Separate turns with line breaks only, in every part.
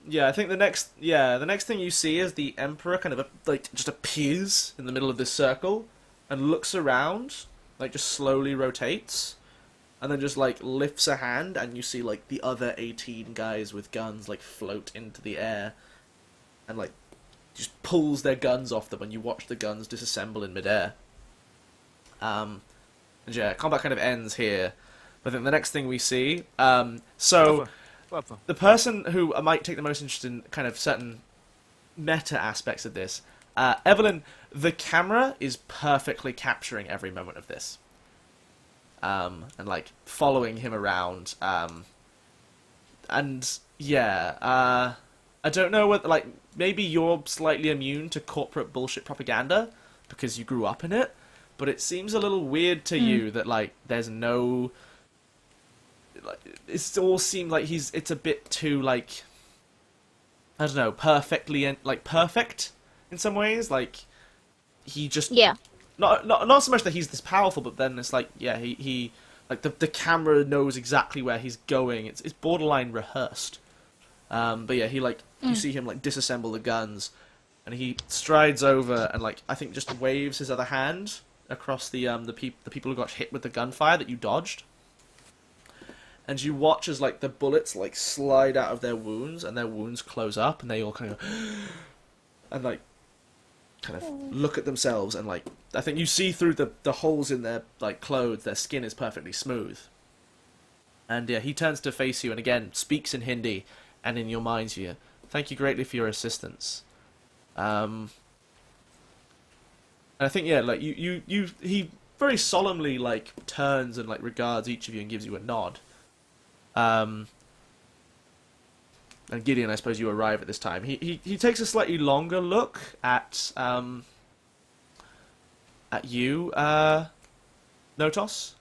Yeah, I think the next thing you see is the Emperor kind of like just appears in the middle of this circle and looks around, like just slowly rotates, and then just like lifts a hand, and you see like the other 18 guys with guns like float into the air, and like just pulls their guns off them, and you watch the guns disassemble in midair. And yeah, combat kind of ends here. But then the next thing we see, so
Clever.
the person who might take the most interest in kind of certain meta aspects of this, Evelyn, the camera is perfectly capturing every moment of this, and like following him around, and yeah, I don't know what like maybe you're slightly immune to corporate bullshit propaganda because you grew up in it, but it seems a little weird to you that like there's no. Like, it all seemed like it's a bit too like I don't know, perfect in some ways. Like he just
Yeah.
not so much that he's this powerful, but then it's like yeah, he like the camera knows exactly where he's going. It's borderline rehearsed. But yeah, he like you see him like disassemble the guns, and he strides over and like I think just waves his other hand across the people who got hit with the gunfire that you dodged. And you watch as like the bullets like slide out of their wounds, and their wounds close up, and they all kind of and like kind of look at themselves, and like I think you see through the holes in their like clothes, their skin is perfectly smooth. And yeah, he turns to face you and again speaks in Hindi, and in your minds you, thank you greatly for your assistance. And I think yeah, like he very solemnly like turns and like regards each of you and gives you a nod. And Gideon, I suppose you arrive at this time. He takes a slightly longer look at you, Notos.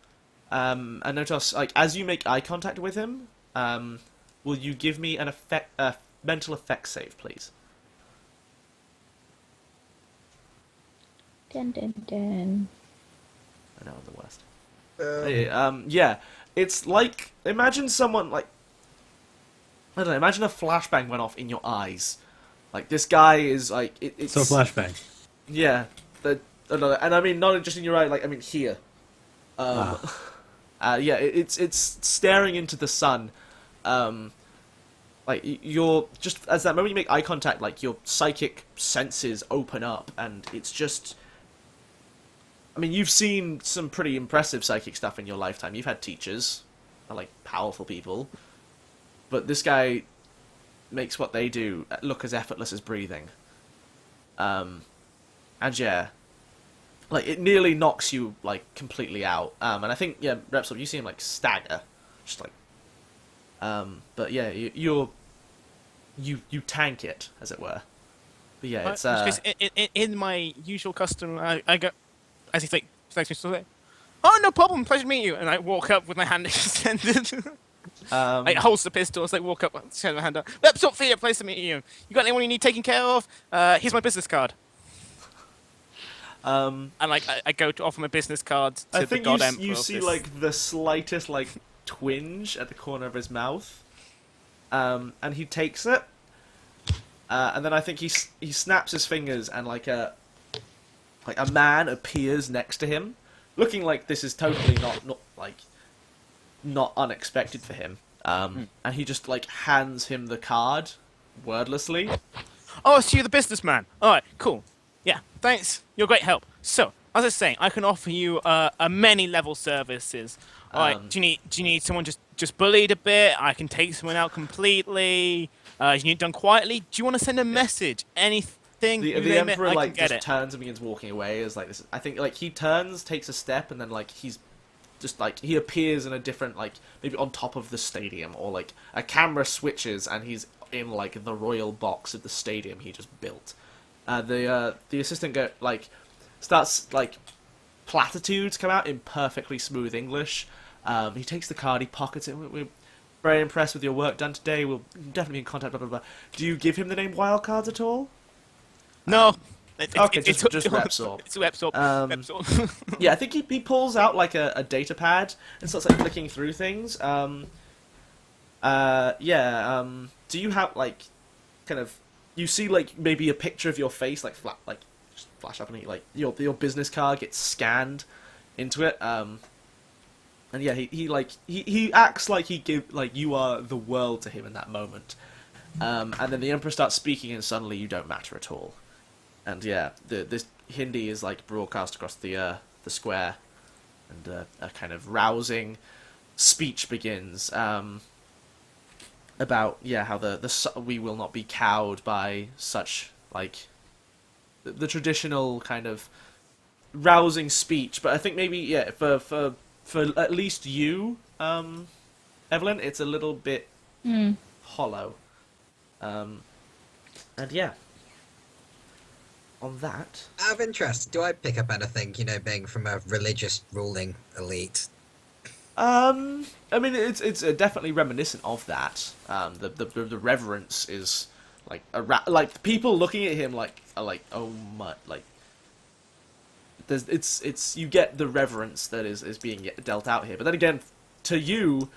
And Notos, like as you make eye contact with him, will you give me an mental effect save, please?
Dun, dun, dun.
I know I'm the worst. Yeah, it's like imagine someone like I don't know. Imagine a flashbang went off in your eyes. Like this guy is like it's
So flashbang.
yeah. And I mean not just in your eye. Like I mean here. Yeah, it's staring into the sun. Like you're just as that moment you make eye contact, like your psychic senses open up, and it's just. I mean, you've seen some pretty impressive psychic stuff in your lifetime. You've had teachers, like powerful people, but this guy makes what they do look as effortless as breathing. And yeah, like it nearly knocks you like completely out. And I think yeah, Repsol, you see him like stagger, just like. But yeah, you tank it as it were. But yeah, it's
In my usual custom, I go as he thanks me so like, oh no problem, pleasure to meet you, and I walk up with my hand extended. I holds the pistol as I walk up, extend my hand up. That's up for you, pleasure to meet you. You got anyone you need taken care of? Here's my business card. And like I go to offer my business card to
I
the
think
god
you,
emperor.
you
of
see
this.
like the slightest like twinge at the corner of his mouth, and he takes it, and then I think he snaps his fingers, and like a man appears next to him, looking like this is totally not unexpected for him. And he just like hands him the card, wordlessly.
Oh, so you're the businessman. All right, cool. Yeah, thanks. You're a great help. So, as I was saying, I can offer you a many level services. All right, do you need someone just bullied a bit? I can take someone out completely. You need it done quietly. Do you want to send a message? Anything?
The Emperor like
get
just
it.
turns and begins walking away. As like this, I think like he turns, takes a step, and then like he's just like he appears in a different like maybe on top of the stadium, or like a camera switches and he's in like the royal box of the stadium he just built. The assistant starts like platitudes come out in perfectly smooth English. He takes the card, he pockets it. We're very impressed with your work done today. We'll definitely be in contact. Blah blah blah. Do you give him the name Wildcards at all?
No.
Okay, just Repsol.
It's Repsol. Repsol.
Yeah, I think he pulls out like a data pad and starts like flicking through things. Do you have like kind of you see like maybe a picture of your face like just flash up, and like your business card gets scanned into it. And yeah, he acts like you are the world to him in that moment. And then the Emperor starts speaking, and suddenly you don't matter at all. And yeah, this Hindi is like broadcast across the square, and a kind of rousing speech begins about how we will not be cowed by such like the traditional kind of rousing speech. But I think maybe for at least you, Evelyn, it's a little bit hollow. And yeah, on that.
Out of interest, do I pick up anything, being from a religious ruling elite?
I mean, it's definitely reminiscent of that. The reverence is like like people looking at him are like oh my, like it's you get the reverence that is being dealt out here. But then again, to you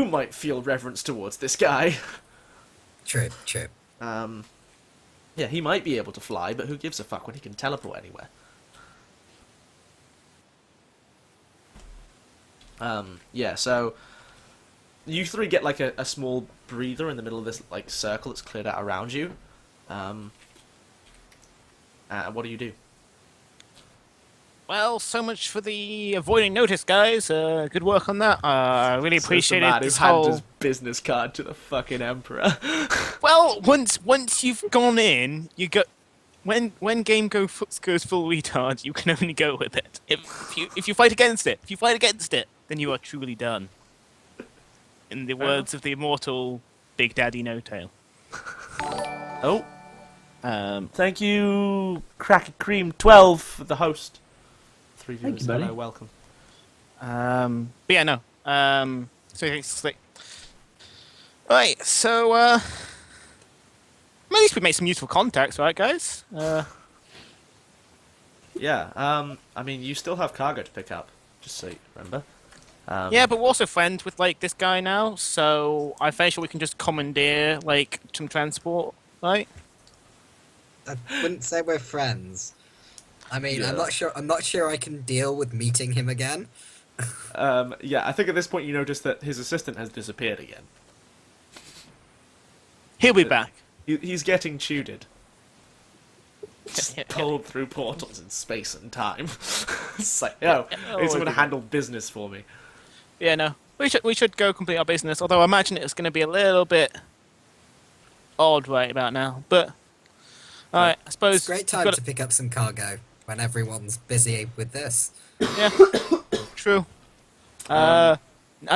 might feel reverence towards this guy.
True.
Yeah, he might be able to fly, but who gives a fuck when he can teleport anywhere? Yeah, so you three get like a small breather in the middle of this like circle that's cleared out around you. What do you do?
Well, so much for the avoiding notice, guys. Good work on that. I really appreciate it.
Who handed his business card to the fucking Emperor.
Well, once you've gone in, you go. When game goes full retard, you can only go with it. If you fight against it, then you are truly done. In the words of the immortal Big Daddy No Tail.
Oh. Thank you, Cracker Cream 12, for the host. 3 viewers, hello, welcome.
But yeah, no. So it's like, right. So at least we made some useful contacts, right, guys?
Yeah. I mean, you still have cargo to pick up, just so you remember.
Yeah, but we're also friends with like this guy now, so I'm fairly sure we can just commandeer like some transport, right?
I wouldn't say we're friends. I mean,
Yeah.
I'm not sure I can deal with meeting him again.
Yeah, I think at this point you notice that his assistant has disappeared again.
He'll be back.
He's getting tuded. Just pulled through portals in space and time. It's like, I need someone to handle business for me.
Yeah, no. We should go complete our business, although I imagine it's going to be a little bit odd right about now. But, alright, I suppose...
It's a great time to pick up some cargo when everyone's busy with this.
Yeah, true. I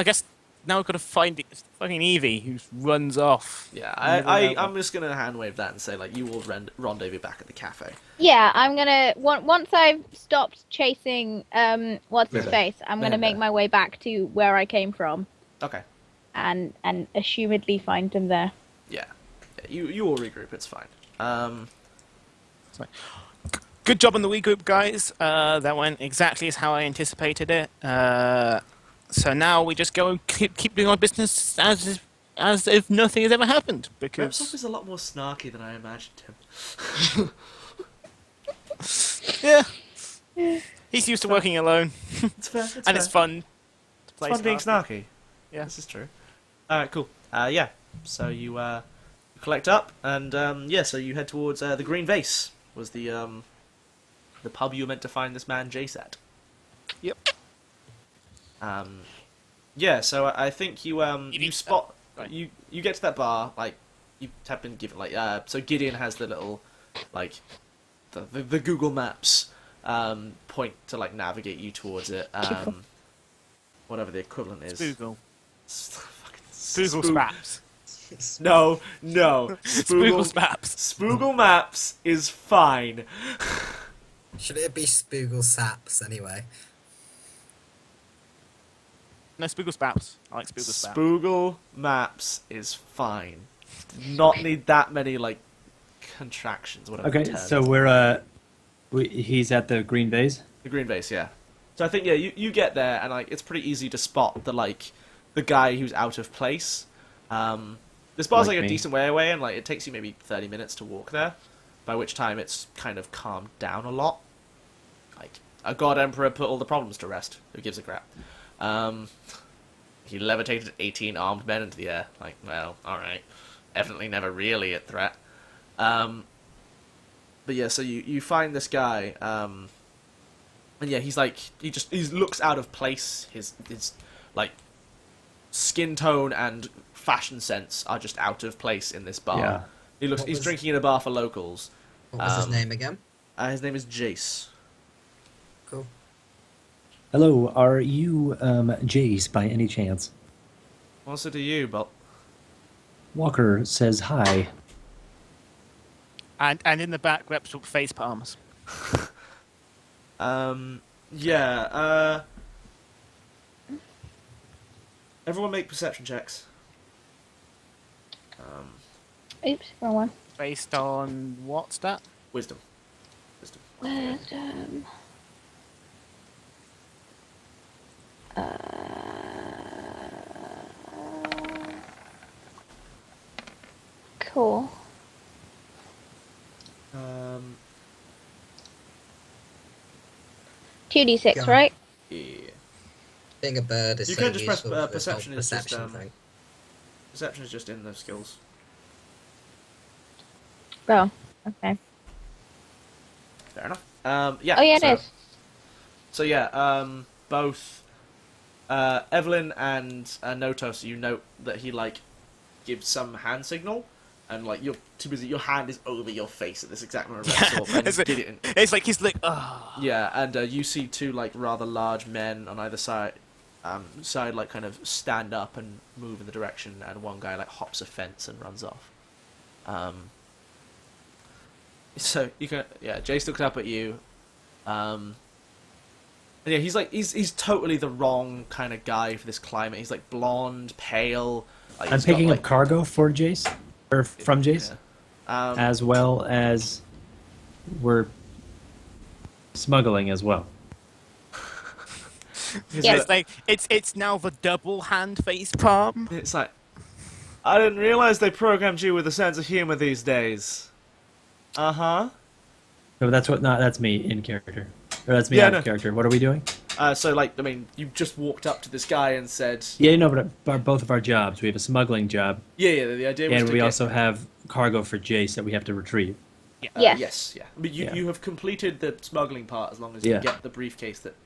guess now we've got to find fucking Evie, who runs off.
Yeah, I'm just going to hand wave that and say, like, you will rendezvous back at the cafe.
Yeah, I'm gonna once I've stopped chasing what's his face, I'm gonna make my way back to where I came from.
Okay.
And assumedly find him there.
Yeah. You all regroup, it's fine.
Good job on the Wii group, guys. That went exactly as how I anticipated it. So now we just go and keep doing our business as if nothing has ever happened. Because
Repsol is a lot more snarky than I imagined him.
yeah, he's used to working alone,
It's fair.
it's fun. To play
It's fun being
snarky.
snarky.
Yeah,
This is true. Alright, cool. Yeah. So you collect up, and so you head towards the Green Vase. Was the pub you were meant to find this man Jace at.
Yep.
Yeah, so I think you spot
Right.
you get to that bar, like you have been given like so Gideon has the little like the Google Maps point to like navigate you towards it. Whatever the equivalent is.
Spoogle.
Fucking
Spoogle Spaps.
No.
Spoogle Spaps.
Spoogle Maps is fine.
Should it be Spoogle Saps anyway?
No, Spoogle Spaps. I like Spoogle Spaps.
Spoogle Maps is fine. Not need that many like contractions. Whatever.
Okay,
term
so he's at the Green Vase.
the Green Vase, yeah. So I think you get there and like it's pretty easy to spot the guy who's out of place. This bar's
Like
like a
me.
decent way away, and like it takes you maybe 30 minutes to walk there. By which time it's kind of calmed down a lot. Like a god emperor put all the problems to rest. Who gives a crap? He levitated 18 armed men into the air. Like, well, all right, definitely never really a threat. But yeah, so you find this guy, and yeah, he's like he looks out of place. His like skin tone and fashion sense are just out of place in this bar.
Yeah.
He's drinking in a bar for locals.
What was his name again?
His name is Jace.
Cool.
Hello, are you Jace by any chance?
What's it to you, but
Walker says hi.
And in the back, reps with face palms.
yeah. Everyone make perception checks.
Oops, wrong one.
Based on what's that?
Wisdom.
Wisdom. Cool. 2d6,
Go on.
right?
Yeah.
Being a bird is
You
so
can just press,
useful for this
perception
whole
is just,
perception thing.
Perception is just in the skills.
Oh, okay.
Fair enough. Yeah.
Oh, yeah,
so,
it is.
So yeah, both Evelyn and Notos, you note that he like gives some hand signal, and like you're too busy. Your hand is over your face at this exact moment. And
it's,
you
like,
did it.
it's like he's like, oh.
Yeah, and you see two like rather large men on either side, like kind of stand up and move in the direction, and one guy like hops a fence and runs off. So you can, yeah, Jace looks up at you. And yeah, he's totally the wrong kind of guy for this climate. He's like blonde, pale. Like,
I'm
he's got,
picking
like,
up cargo for Jace, or from Jace,
yeah.
as well as we're smuggling as well.
Yeah.
It's like it's now the double hand face palm.
It's like, I didn't realize they programmed you with a sense of humor these days. Uh-huh.
No, that's me in character. Or that's me
Yeah,
out
no.
of character. What are we doing?
So like, I mean, you just walked up to this guy and said,
Yeah, no, but both of our jobs. We have a smuggling job,
yeah, the idea was
and
to
we
get,
also have cargo for Jace that we have to retrieve.
Yes.
Yes, yeah. But you,
Yeah.
you have completed the smuggling part as long as
Yeah.
you get the briefcase that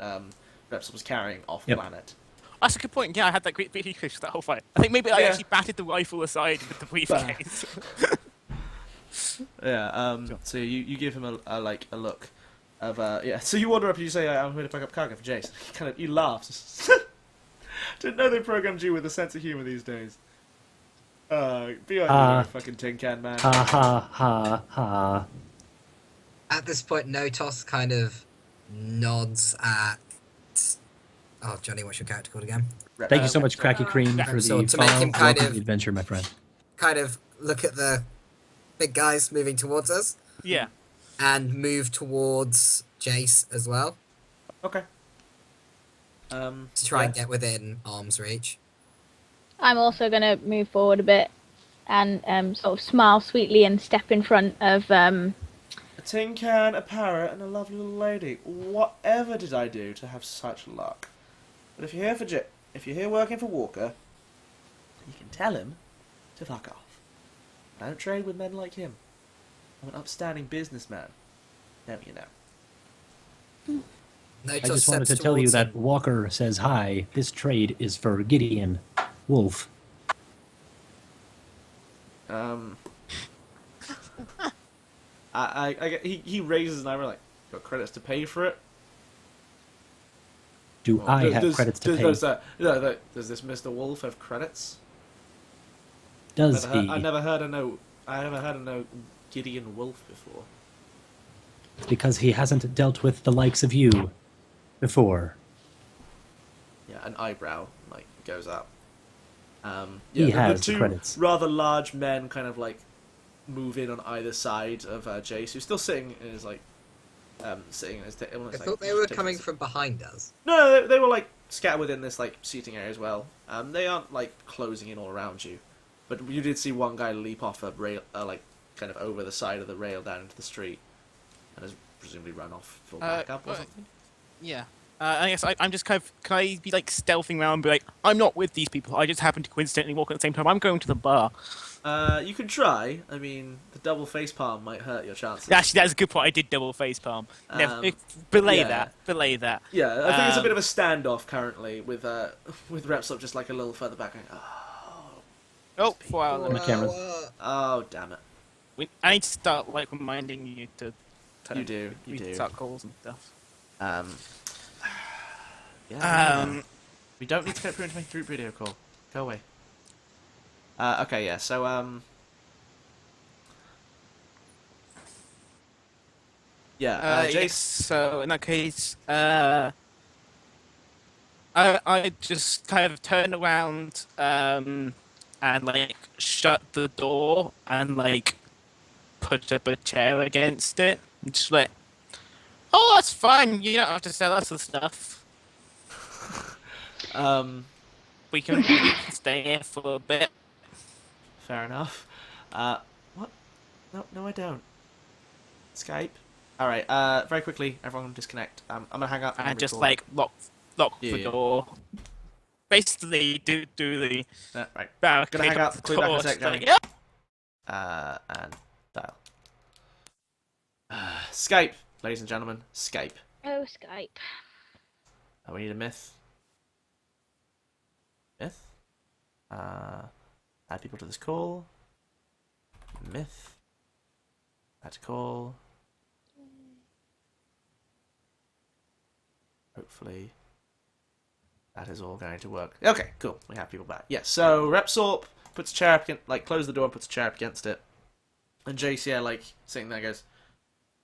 Reps was carrying off
Yep.
planet.
That's a good point. Yeah, I had that great briefcase for that whole fight. I think maybe I
Yeah.
actually batted the rifle aside with the briefcase.
Yeah. So you give him a look of yeah. So you wander up and you say, "I'm here to pick up cargo for Jace." You laugh. Didn't know they programmed you with a sense of humor these days. Be on you, fucking tin can man.
Ha ha ha ha.
At this point, Notos kind of nods at. Oh, Johnny, what's your character called again?
Thank you so much, Cracky Cream, for
So
the
to make him
follow.
kind
Welcome
of-
to the adventure, my friend.
Kind of look at the big guys moving towards us
Yeah.
and move towards Jace as well
Okay.
to try and
yeah.
get within arm's reach.
I'm also going to move forward a bit and sort of smile sweetly and step in front of...
A tin can, a parrot, and a lovely little lady. Whatever did I do to have such luck? But if you're here if you're here working for Walker, you can tell him to fuck off. I don't trade with men like him. I'm an upstanding businessman. Don't you know?
Notos
I just wanted
steps
to tell you
towards
that
him.
Walker says hi. This trade is for Gideon Wolf.
He raises an eyebrow like, got credits to pay for it?
Do
Well,
I have credits to pay?
Does this Mr. Wolf have credits?
Does
I
he?
never heard of no Gideon Wolf before.
Because he hasn't dealt with the likes of you before.
Yeah, an eyebrow like goes up.
He
Yeah,
has
the two
credits.
rather large men kind of like move in on either side of Jace, who's still sitting in his sitting in his.
I thought they were coming from behind us.
No, they were like scattered within this like seating area as well. They aren't like closing in all around you. But you did see one guy leap off a rail, like kind of over the side of the rail down into the street, and has presumably run off for backup or something.
Yeah. I guess I'm just kind of. Can I be like stealthing around and be like, I'm not with these people. I just happen to coincidentally walk at the same time. I'm going to the bar.
You can try. I mean, the double face palm might hurt your chances.
Actually, that's a good point. I did double face palm. Belay
yeah.
that. Belay that.
Yeah, I think it's a bit of a standoff currently with Repsol just like a little further back. Going,
Oh, wow.
On the camera.
oh, damn it!
I need to start like reminding you to.
You do.
Start calls and stuff.
Yeah. We don't need to get through into my group video call. Go away. Okay, yeah. So yeah.
Yes,
Jace.
so in that case, I just kind of turn around and like shut the door and like put up a chair against it and just like, oh, that's fine. You don't have to sell us the stuff. We can stay here for a bit.
Fair enough. What? No, I don't. Skype. All right. Very quickly, everyone disconnect. I'm gonna hang up
And just
record.
like lock the
Yeah.
door. Basically, do the
Right.
barricade
Gonna hang
up
up.
the
Call you back in a
door,
sec,
just like,
Johnny.
yeah.
And dial. Skype, ladies and gentlemen. Skype.
Oh, Skype.
We need a myth. Myth. Add people to this call. Myth. Add to call. Hopefully that is all going to work. Okay, cool. We have people back. Yes, so Repsorp puts a chair up against, like, closes the door and puts a chair up against it. And Jace, yeah, like, sitting there goes,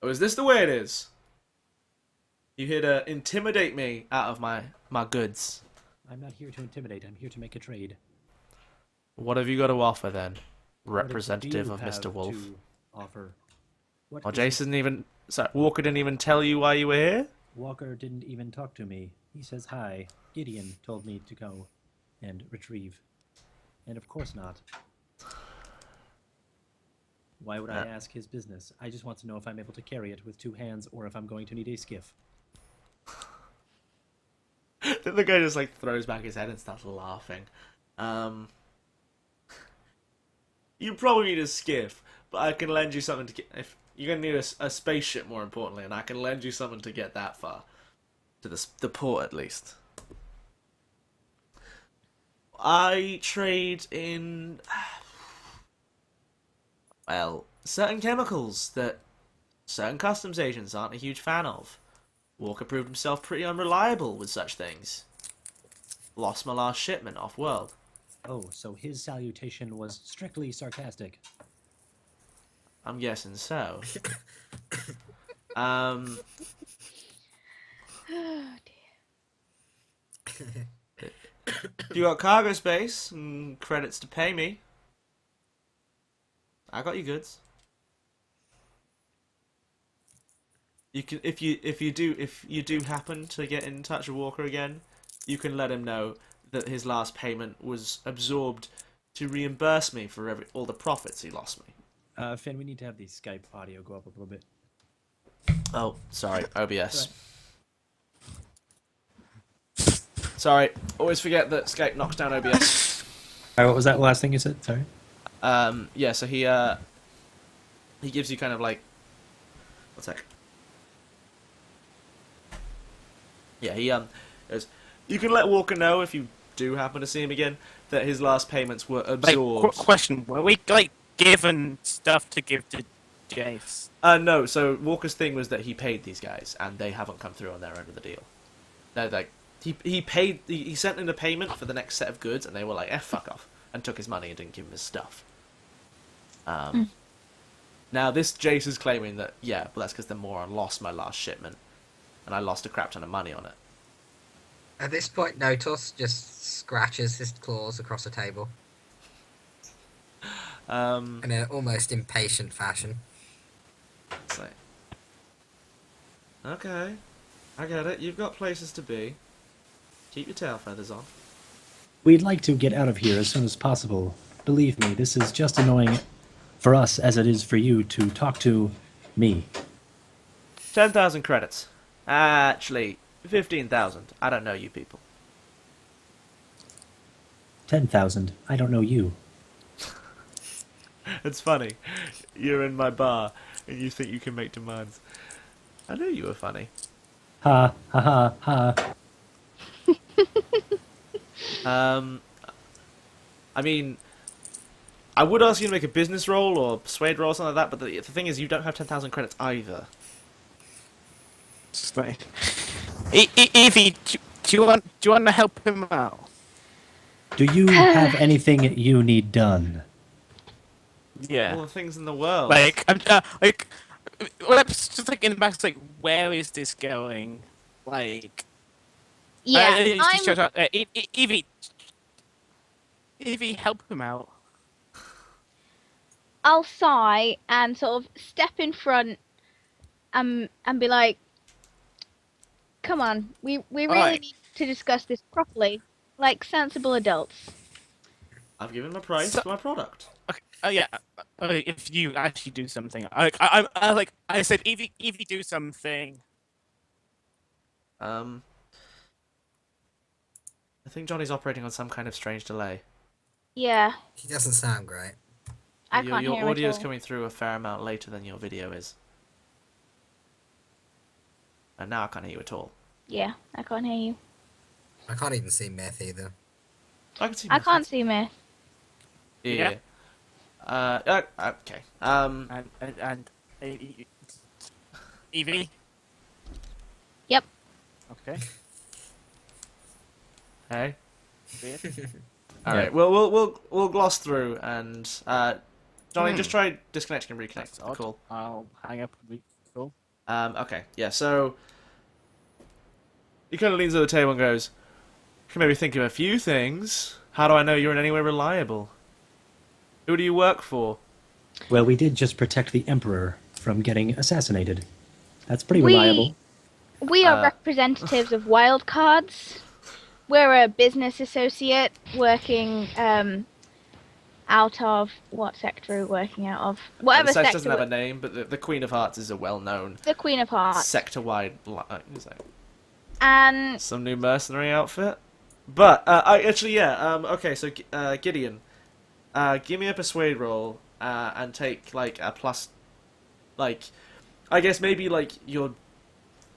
oh, is this the way it is? You here to intimidate me out of my goods.
I'm not here to intimidate. I'm here to make a trade.
What have you got to offer then,
What
representative
do you
of
have
Mr. Wolf?
to offer? What
Well,
is-
Jason didn't even... Sorry, Walker didn't even tell you why you were here?
Walker didn't even talk to me. He says hi. Gideon told me to go and retrieve. And of course not. Why would I ask his business? I just want to know if I'm able to carry it with two hands or if I'm going to need a skiff.
The guy just, like, throws back his head and starts laughing. You probably need a skiff, but I can lend you something to get... If you're going to need a spaceship, more importantly, and I can lend you something to get that far. To the port, at least. I trade in... Well, certain chemicals that certain customs agents aren't a huge fan of. Walker proved himself pretty unreliable with such things. Lost my last shipment off-world.
Oh, so his salutation was strictly sarcastic.
I'm guessing so.
Oh, dear.
If you got cargo space and credits to pay me, I got you goods. You can if you do happen to get in touch with Walker again, you can let him know that his last payment was absorbed to reimburse me for all the profits he lost me.
Finn, we need to have the Skype audio go up a little bit.
Oh, sorry, OBS. Sorry, always forget that Skype knocks down OBS.
Alright, what was that last thing you said? Sorry.
Yeah, so he gives you kind of like, one sec. Yeah, he goes, you can let Walker know if you do happen to see him again that his last payments were absorbed.
Question: were we like given stuff to give to Jace?
No, so Walker's thing was that he paid these guys, and they haven't come through on their end of the deal. They're like, he sent in a payment for the next set of goods, and they were like, fuck off, and took his money and didn't give him his stuff. Now this Jace is claiming that, yeah, well that's because the moron lost my last shipment, and I lost a crap ton of money on it.
At this point, Notos just scratches his claws across the table in an almost impatient fashion.
It's like, okay, I get it. You've got places to be. Keep your tail feathers on.
We'd like to get out of here as soon as possible, believe me, this is just annoying for us as it is for you to talk to me.
10,000 credits. Actually, 15,000. I don't know you people.
10,000. I don't know you.
It's funny. You're in my bar, and you think you can make demands. I knew you were funny.
Ha, ha, ha, ha.
I mean, I would ask you to make a business roll or persuade roll or something like that, but the thing is, you don't have 10,000 credits either.
Just like, Evie, do you want to help him out?
Do you have anything you need done?
Yeah.
All the things in the world.
Like, well, I'm just thinking back, like, where is this going? Like,
Yeah,
Evie, help him out.
I'll sigh and sort of step in front and be like, come on, we really
Alright.
need to discuss this properly, like sensible adults.
I've given my price
So-
for my product.
Okay. Yeah. If you actually do something, I said, Evie, do something.
I think Johnny's operating on some kind of strange delay.
Yeah,
He doesn't sound great.
I can't
Your
hear him
audio
at
is
all.
coming through a fair amount later than your video is. And now I can't hear you at all.
Yeah, I can't hear you.
I can't even see Myth either.
I can see.
I
my
can't
face.
see Myth.
Yeah. Okay.
And Evie.
Yep.
Okay.
Hey.
Weird.
All right. We'll gloss through and Johnny, just try disconnecting and reconnecting.
That's odd.
Cool.
I'll hang up. Cool.
Okay. Yeah. So he kind of leans over the table and goes, "Can maybe think of a few things. How do I know you're in any way reliable? Who do you work for?"
Well, we did just protect the Emperor from getting assassinated. That's pretty
We-
reliable.
We are representatives of Wildcards. We're a business associate working out of what sector are we working out of? Whatever
The sector
sector.
doesn't have a name, but the Queen of Hearts is a well-known
The Queen of Hearts.
sector-wide
And
some new mercenary outfit. But okay. So Gideon, give me a persuade roll and take like a plus, like I guess maybe like your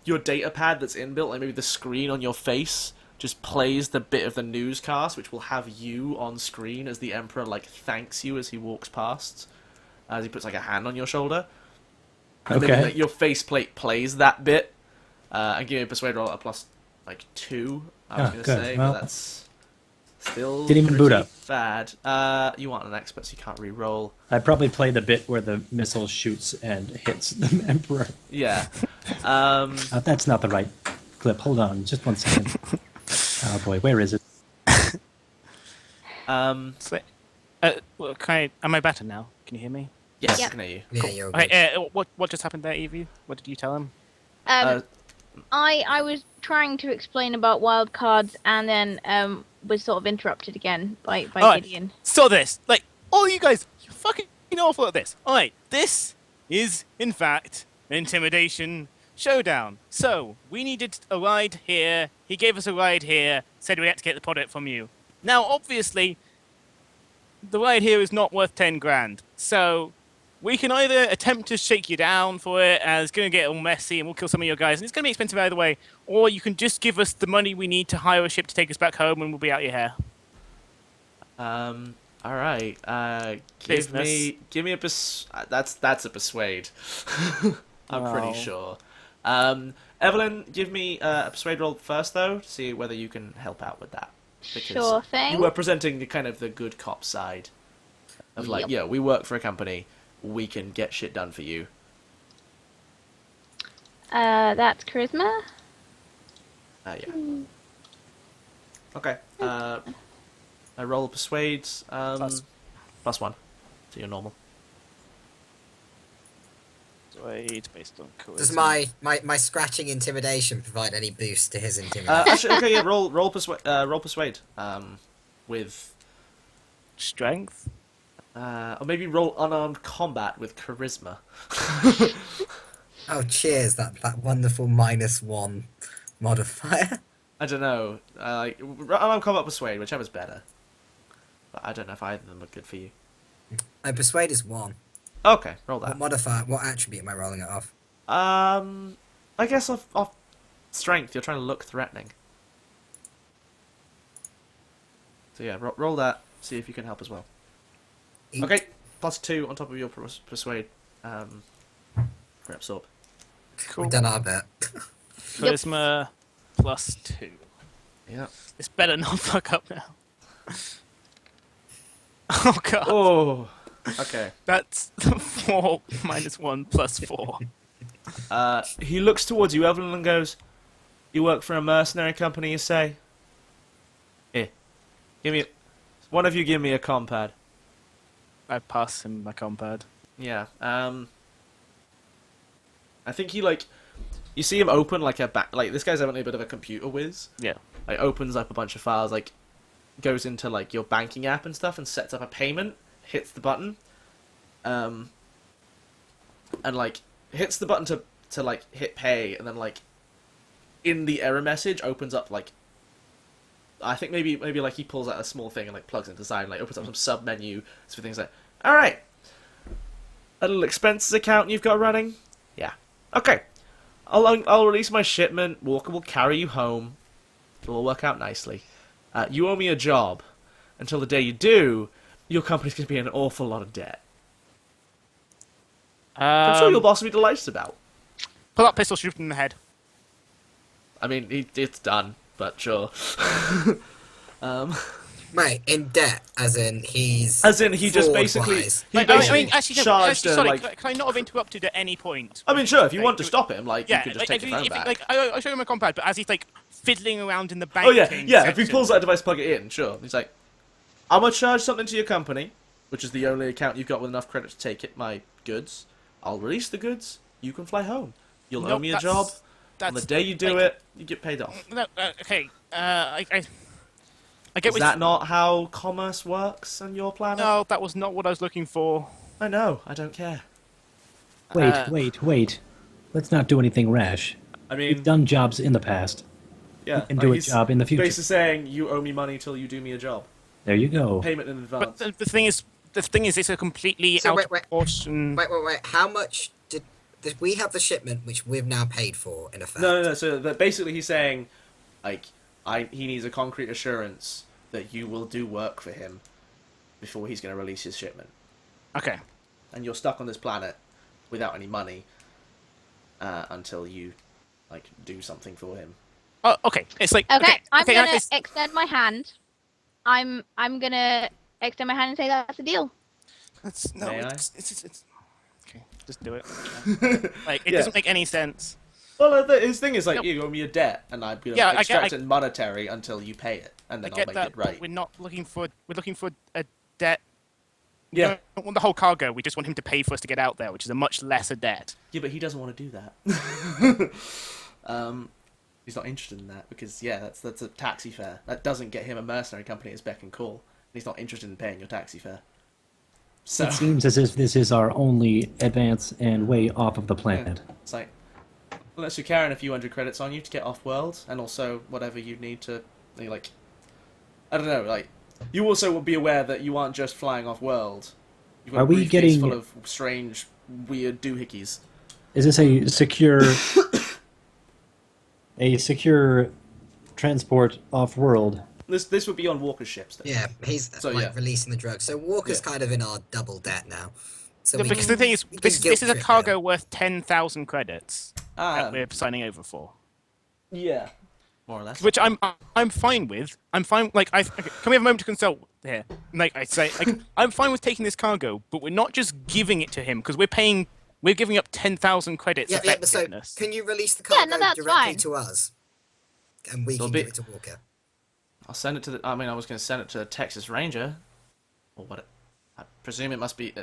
data pad that's inbuilt, like maybe the screen on your face just plays the bit of the newscast, which will have you on screen as the Emperor like thanks you as he walks past, as he puts like a hand on your shoulder. And
Okay.
maybe like, your faceplate plays that bit, and give me a persuade roll at a plus like 2. I was
Oh,
gonna
good.
say,
Well,
but that's still
didn't even boot
pretty
up.
bad. You want an expert, so you can't re-roll.
I probably play the bit where the missile shoots and hits the Emperor.
Yeah.
That's not the right clip. Hold on, just 1 second. Oh boy, where is it?
So, well, am I better now? Can you hear me?
Yes,
Yep.
I can hear you.
Yeah, you're good.
Okay. What just happened there, Evie? What did you tell him?
I was trying to explain about Wildcards and then was sort of interrupted again by
Alright.
Gideon.
So this, like, all you guys, you're fucking awful at this. All right, this is in fact an intimidation showdown. So we needed a ride here. He gave us a ride here. Said we had to get the product from you. Now, obviously, the ride here is not worth 10 grand. So we can either attempt to shake you down for it, and it's going to get all messy, and we'll kill some of your guys, and it's going to be expensive either way. Or you can just give us the money we need to hire a ship to take us back home, and we'll be out your hair.
All right. Give me a that's a persuade. I'm pretty
Wow.
sure. Evelyn, give me a persuade roll first, though, to see whether you can help out with that. Because
Sure thing.
you were presenting the kind of the good cop side of like,
Yep.
yeah, we work for a company, we can get shit done for you.
That's charisma.
Yeah. Okay. I roll persuade. Plus 1 to your normal.
Wait, based on charisma.
Does my scratching intimidation provide any boost to his intimidation?
Actually, okay, yeah. Roll persuade. With
Strength?
Or maybe roll unarmed combat with charisma.
Oh, cheers! That wonderful -1 modifier.
I don't know. Unarmed combat persuade, whichever's better. But I don't know if either of them are good for you.
Persuade is 1.
Okay, roll
What
that.
modifier? What attribute am I rolling it off?
I guess off strength. You're trying to look threatening. So yeah, roll that. See if you can help as well.
Eight.
Okay, +2 on top of your persuade. For absorb.
Cool.
We've done our bit.
Charisma +2.
Yeah.
This better not fuck up now. Oh god.
Oh. Okay.
That's 4 -1 +4.
He looks towards you, Evelyn, and goes, "You work for a mercenary company, you say? Here, one of you give me a compad."
I pass him my compad.
Yeah. I think he you see him open this guy's evidently a bit of a computer whiz.
Yeah.
Like opens up a bunch of files, goes into your banking app and stuff, and sets up a payment. Hits the button, and hits the button to hit pay, and then in the error message opens up I think maybe he pulls out a small thing and plugs into the side and opens up some sub menu for things all right, a little expenses account you've got running. Yeah. Okay. I'll release my shipment. Walker will carry you home. It'll all work out nicely. You owe me a job. Until the day you do, your company's going to be in an awful lot of debt. I'm sure your boss will be delighted about.
Pull up pistol, shoot him in the head.
I mean, it's done, but sure.
Right, in debt, as in he just
basically...
fraud-wise.
He
I
basically
mean, actually, no,
charged
sorry, can I not have interrupted at any point?
I mean, sure, if you
Like,
want to stop him, you
Yeah,
could just take your phone back.
I show him a compad, but as he's fiddling around in the bank.
Oh, yeah, if he pulls that device, plug it in, sure. He's like, I'm going to charge something to your company, which is the only account you've got with enough credit to take it, my goods. I'll release the goods, you can fly home. You'll owe me a job. On the day you do it, you get paid off.
No, okay, I get
Is
what
that not how commerce works on your planet?
No, that was not what I was looking for.
I know, I don't care.
Wait. Let's not do anything rash.
I
We've
mean,
done jobs in the past.
yeah.
And do a
he's
job in the future.
Basically saying, you owe me money till you do me a job.
There you go.
Payment in advance.
But the thing is, it's a completely
So
out
wait.
of proportion.
Wait. How much did we have the shipment which we've now paid for, in effect?
No. So basically he's saying, he needs a concrete assurance that you will do work for him before he's going to release his shipment.
Okay.
And you're stuck on this planet without any money until you do something for him.
Oh, okay. It's
Okay, I'm
okay,
gonna extend my hand. I'm gonna extend my hand and say that's a deal.
May I?
It's okay. Just do it. It
Yeah.
doesn't make any sense.
Well, his thing is
Nope.
you owe me a debt, and I'd be
Yeah, I
extract
get-
it monetary until you pay it, and then
I
I'll
get
make
that,
it right.
but we're not looking for. We're looking for a debt.
Yeah.
We don't want the whole cargo. We just want him to pay for us to get out there, which is a much lesser debt.
Yeah, but he doesn't want to do that. He's not interested in that because that's a taxi fare. That doesn't get him a mercenary company at his beck and call. He's not interested in paying your taxi fare. So
It seems as if this is our only advance and way off of the planet.
it's unless you're carrying a few hundred credits on you to get off world, and also whatever you need to I don't know, you also will be aware that you aren't just flying off world. You've got
Are
a
we
briefcase
getting-
full of strange, weird doohickeys.
Is this a secure transport off-world?
This would be on Walker's ships, though.
Yeah, he's
So, yeah.
releasing the drugs. So Walker's
Yeah.
kind of in our double debt now. So
No,
we
because
can-
the thing is,
we can
this
guilt
is a
trip
cargo
him.
worth 10,000 credits that
Um,
we're signing over for.
yeah, more or less.
Which I'm fine with. I'm fine. Okay, can we have a moment to consult here? I say, I'm fine with taking this cargo, but we're not just giving it to him because we're giving up 10,000 credits
Yeah, but so
effectiveness.
can you release the
Yeah,
cargo
no, that's
directly
fine.
to us, and we
It'll
can
be-
give it to Walker?
I'll send it to I was going to send it to the Texas Ranger, or what? I presume it must be.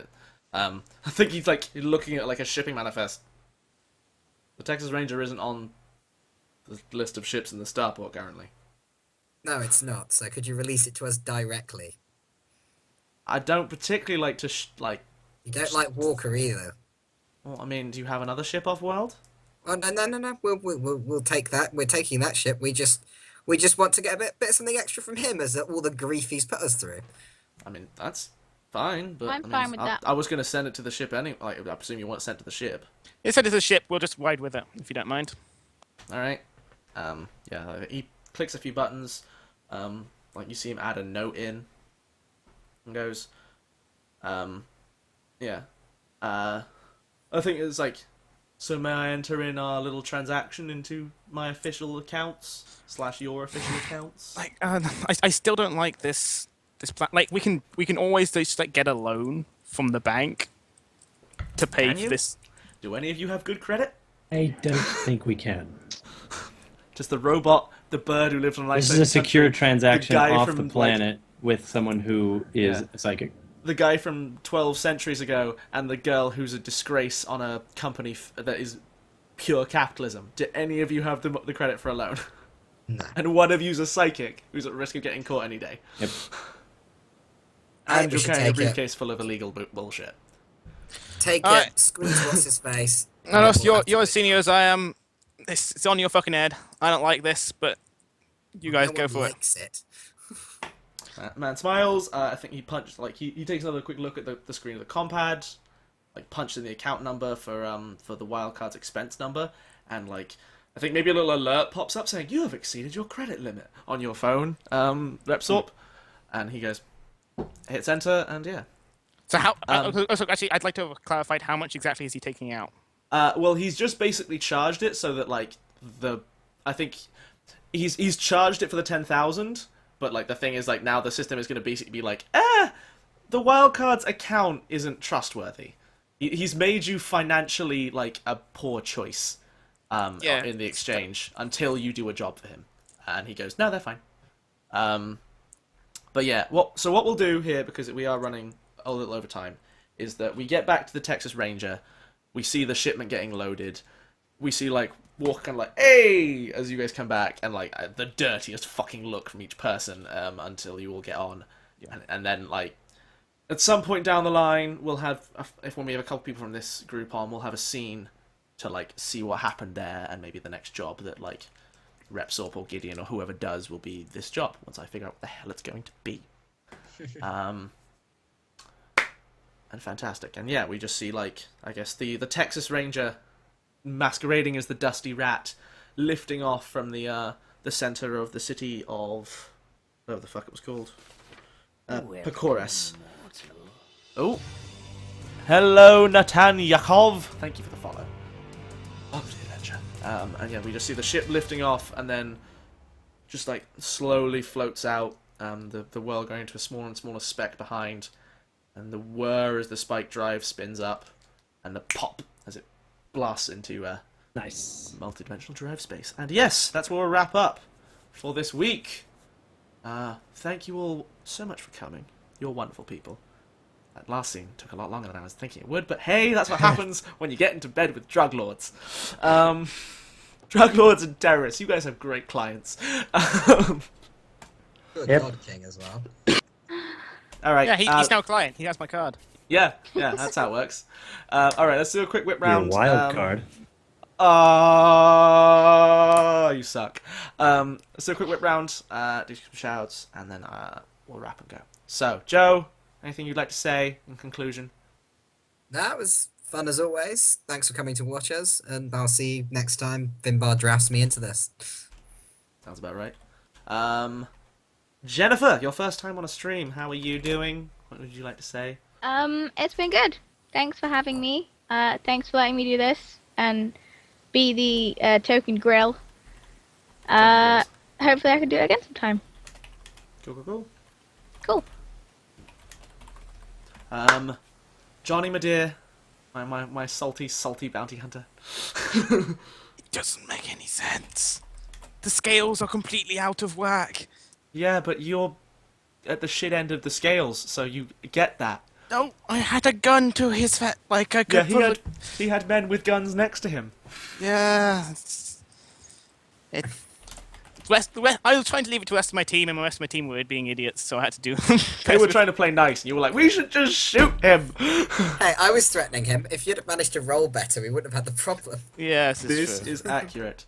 I think he's looking at a shipping manifest. The Texas Ranger isn't on the list of ships in the starport currently.
No, it's not. So could you release it to us directly?
I don't particularly like to
You don't like Walker either.
Well, I mean, do you have another ship off-world?
Oh no. We'll take that. We're taking that ship. We just want to get a bit something extra from him as all the grief he's put us through.
I mean, that's fine, but
I'm
I mean,
fine with that.
I was going to send it to the ship anyway. Like, I presume you want it sent to the ship.
It's sent to the ship. We'll just ride with it, if you don't mind.
All right. Yeah, he clicks a few buttons. Like you see him add a note in, and goes, yeah. I think it's like, so may I enter in our little transaction into my official accounts / your official accounts?
Like, I still don't like this plan. Like, we can always just like get a loan from the bank to pay
Can
for
you?
this.
Do any of you have good credit?
I don't think we can.
Just the robot, the bird who lives on an
This is
isolated
a secure
country,
transaction
guy
off
from,
the
like,
planet with someone who is
Yeah.
psychic.
the guy from 12 centuries ago, and the girl who's a disgrace on a company that is pure capitalism. Do any of you have the credit for a loan?
No.
And one of you's a psychic who's at risk of getting caught any day.
Yep.
And
we
you're
should
carrying a
take it.
briefcase full of illegal bullshit.
Take
Alright.
it. Squeeze what's his face.
No,
and we'll
you're
have
as
to-
senior as I am. It's on your fucking head. I don't like this, but you guys
No
go
one
for it.
likes it.
Man smiles. I think he punched. Like he takes another quick look at the screen of the compad, like punched in the account number for the wildcard's expense number, and like I think maybe a little alert pops up saying you have exceeded your credit limit on your phone, Repsorp, and he goes, hits enter, and yeah.
So how? So actually, I'd like to have clarified how much exactly is he taking out?
Well, he's just basically charged it so that like I think he's charged it for the 10,000, but like the thing is like now the system is going to basically be like, the wildcard's account isn't trustworthy. He's made you financially like a poor choice,
Yeah.
in the exchange until you do a job for him, and he goes, no, they're fine. But yeah, what we'll do here, because we are running a little over time, is that we get back to the Texas Ranger. We see the shipment getting loaded. We see, like, Walker kind of like, hey, as you guys come back, and, like, the dirtiest fucking look from each person until you all get on.
Yeah.
And then, like, at some point down the line, we'll have, when we have a couple people from this group on, we'll have a scene to, like, see what happened there, and maybe the next job that, like, Repsorp or Gideon or whoever does will be this job, once I figure out what the hell it's going to be. And fantastic. And yeah, we just see, like, I guess the Texas Ranger masquerading as the Dusty Rat lifting off from the center of the city of whatever the fuck it was called. Pecores. Oh. Hello, Natan Yakov. Thank you for the follow. Welcome to the adventure. And yeah, we just see the ship lifting off and then just, like, slowly floats out, the world going into a smaller and smaller speck behind. And the whir as the spike drive spins up, and the pop as it blasts into
Nice.
multi-dimensional drive space. And yes, that's where we'll wrap up for this week. Thank you all so much for coming. You're wonderful people. That last scene took a lot longer than I was thinking it would, but hey, that's what happens when you get into bed with drug lords. Drug lords and terrorists, you guys have great clients.
Good
Yep.
God, King as well.
All right.
Yeah, he's now a client. He has my card.
Yeah, that's how it works. All right, let's do a quick whip round.
Your wild card.
You suck. Let's do a quick whip round, do some shouts, and then we'll wrap and go. So, Joe, anything you'd like to say in conclusion?
That was fun as always. Thanks for coming to watch us, and I'll see you next time Finbar drafts me into this.
Sounds about right. Jennifer, your first time on a stream. How are you doing? What would you like to say?
It's been good. Thanks for having me. Thanks for letting me do this and be the token grill. Hopefully I can do it again sometime.
Cool.
Cool.
Johnny, my dear, my salty bounty hunter.
It doesn't make any sense. The scales are completely out of whack.
Yeah, but you're at the shit end of the scales, so you get that.
No, I had a gun to his head, like I
Yeah,
could.
he had men with guns next to him.
Yeah. It's I was trying to leave it to the rest of my team, and the rest of my team were being idiots, so I had to do.
They were trying to play nice, and you were like, "We should just shoot him."
Hey, I was threatening him. If you'd have managed to roll better, we wouldn't have had the problem.
Yes, it's
This
true.
is accurate.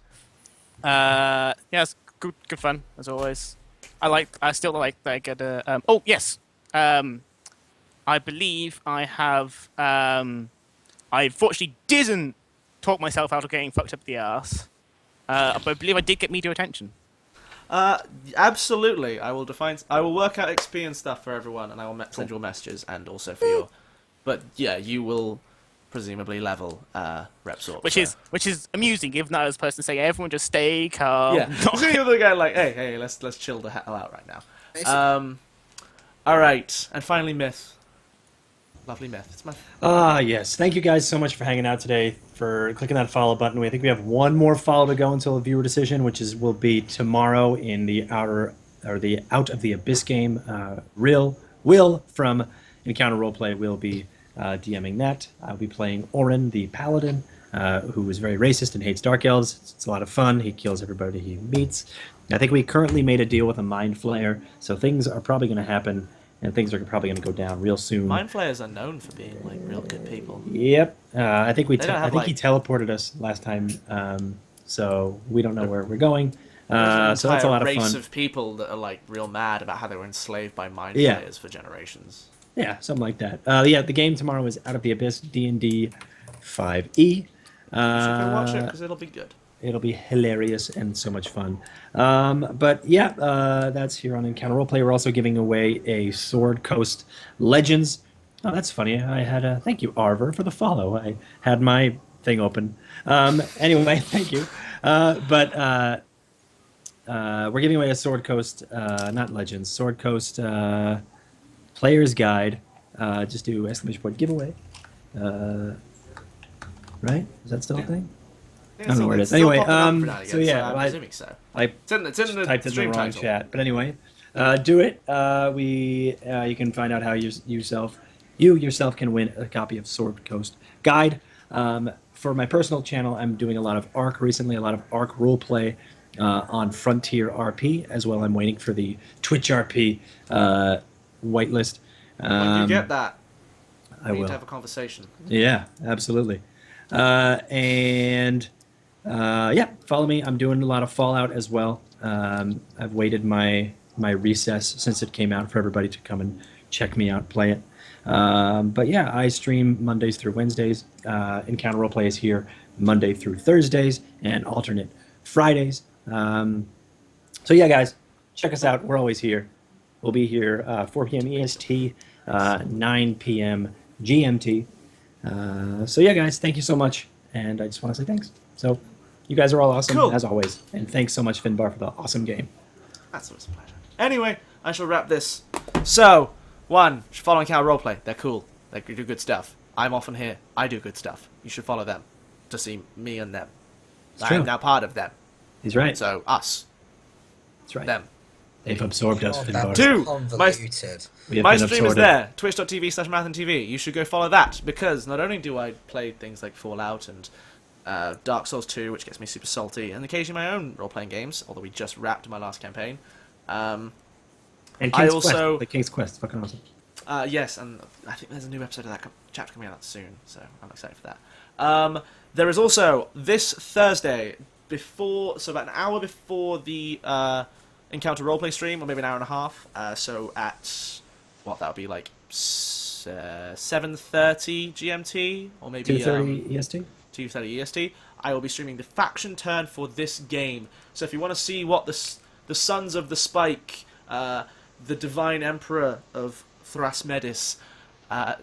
Yeah, it's good fun as always. I still like that I get a. Oh yes, I believe I have. I fortunately didn't talk myself out of getting fucked up the arse, but I believe I did get media attention.
Absolutely. I will work out XP and stuff for everyone, and I will send you all messages, and also for your. But yeah, you will presumably level Repsor.
Which is amusing, given that I was the person saying everyone just stay calm.
Yeah. So you're the guy like, hey, let's chill the hell out right now. All right, and finally, Myth. Lovely Myth. It's my.
Yes. Thank you guys so much for hanging out today, for clicking that follow button. I think we have one more follow to go until a viewer decision, which will be tomorrow in the Out of the Abyss game. Will from Encounter Roleplay will be DMing that. I'll be playing Orin, the Paladin, who is very racist and hates Dark Elves. It's a lot of fun. He kills everybody he meets. I think we currently made a deal with a Mind Flayer, so things are probably going to happen, and things are probably going to go down real soon.
Mind Flayers are known for being like real good people.
Yep. I think he
like-
teleported us last time, so we don't know where we're going. So that's a lot of
race
fun.
of people that are like real mad about how they were enslaved by Mind
Yeah.
Flayers for generations.
Yeah, something like that. Yeah, the game tomorrow is Out of the Abyss, D&D 5e.
So go watch it because it'll be good.
It'll be hilarious and so much fun. But yeah, that's here on Encounter Roleplay. We're also giving away a Sword Coast Legends. Oh, that's funny. I had thank you, Arver, for the follow. I had my thing open. Anyway, thank you. But we're giving away a Sword Coast, not Legends, Sword Coast Player's Guide. Just do ! giveaway. Right? Is that still a thing?
I
don't know where it is.
Still
Anyway,
popping up for now
so
again,
yeah,
I'm
I-
presuming so. It's in the
typed in the
stream
wrong
title.
chat. But anyway, do it. You can find out how you yourself can win a copy of Sword Coast Guide. For my personal channel, I'm doing a lot of ARC recently, a lot of ARC roleplay on Frontier RP as well. I'm waiting for the Twitch RP whitelist.
When you get that,
I
we need
will.
to have a conversation.
Yeah, absolutely. Yeah, follow me. I'm doing a lot of Fallout as well. I've waited my recess since it came out for everybody to come and check me out, play it. But yeah, I stream Mondays through Wednesdays. Encounter Roleplay is here Monday through Thursdays and alternate Fridays. So yeah, guys, check us out. We're always here. We'll be here 4 p.m. EST, 9 p.m. GMT. So yeah, guys, thank you so much, and I just want to say thanks. So you guys are all awesome,
Cool.
as always, and thanks so much, Finbar, for the awesome game.
That's always a pleasure. Anyway, I shall wrap this. So, one, should follow Encounter Roleplay. They're cool. They do good stuff. I'm often here. I do good stuff. You should follow them to see me and them.
It's
I
true.
am now part of them.
He's right.
So, us,
That's right.
them.
They've absorbed us,
God,
Finbar.
that was
Two.
convoluted.
We have
My
been
stream is
absorbed.
there, twitch.tv/MarathonTV. You should go follow that, because not only do I play things like Fallout and Dark Souls 2, which gets me super salty, and occasionally my own role-playing games, although we just wrapped my last campaign.
And
I
King's
also-
Quest. The King's Quest. Fucking awesome.
Yes, and I think there's a new episode of that chapter coming out soon, so I'm excited for that. There is also, this Thursday, about an hour before the Encounter Roleplay stream, or maybe an hour and a half, so at, that would be like 7:30 GMT, or maybe
2:30 EST.
2:30 EST, I will be streaming the faction turn for this game. So if you want to see what the Sons of the Spike, the Divine Emperor of Thrasmedis, the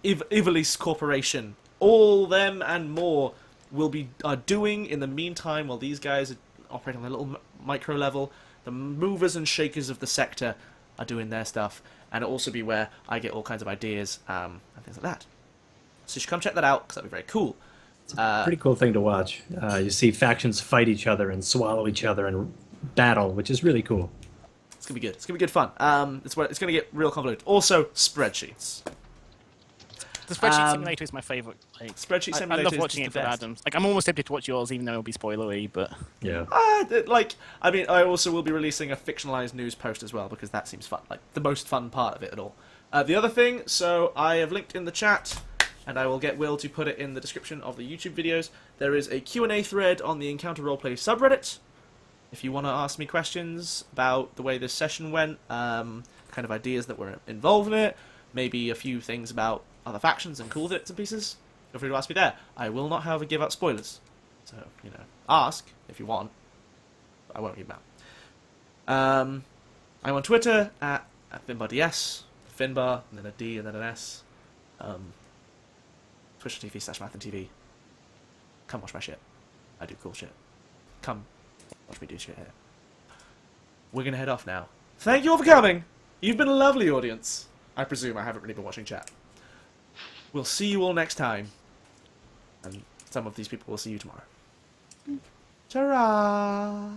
Ivalice Corporation, all them and more are doing in the meantime while these guys are operating on a little micro level, the movers and shakers of the sector are doing their stuff, and it'll also be where I get all kinds of ideas and things like that. So you should come check that out, because that'd be very cool.
Pretty cool thing to watch. You see factions fight each other and swallow each other and battle, which is really cool.
It's gonna be good. It's gonna be good fun. It's gonna get real convoluted. Also, spreadsheets.
The spreadsheet simulator is my favorite. Like,
Spreadsheet
I
Simulator
love watching
is
it
the
for
best.
Adams. Like, I'm almost tempted to watch yours, even though it'll be spoilery. But
Yeah.
I mean, I also will be releasing a fictionalized news post as well because that seems fun, like the most fun part of it at all. The other thing, so I have linked in the chat, and I will get Will to put it in the description of the YouTube videos. There is a Q&A thread on the Encounter Roleplay subreddit. If you want to ask me questions about the way this session went, kind of ideas that were involved in it, maybe a few things about other factions and cool bits and pieces, feel free to ask me there. I will not, however, give out spoilers. So, you know, ask if you want. I won't read them out. I'm on Twitter at FinbarDS, Finbar, and then a D and then an S. Twitch.tv/MathinTV. Come watch my shit. I do cool shit. Come watch me do shit here. We're gonna head off now. Thank you all for coming. You've been a lovely audience. I presume I haven't really been watching chat. We'll see you all next time. And some of these people will see you tomorrow. Ta-ra!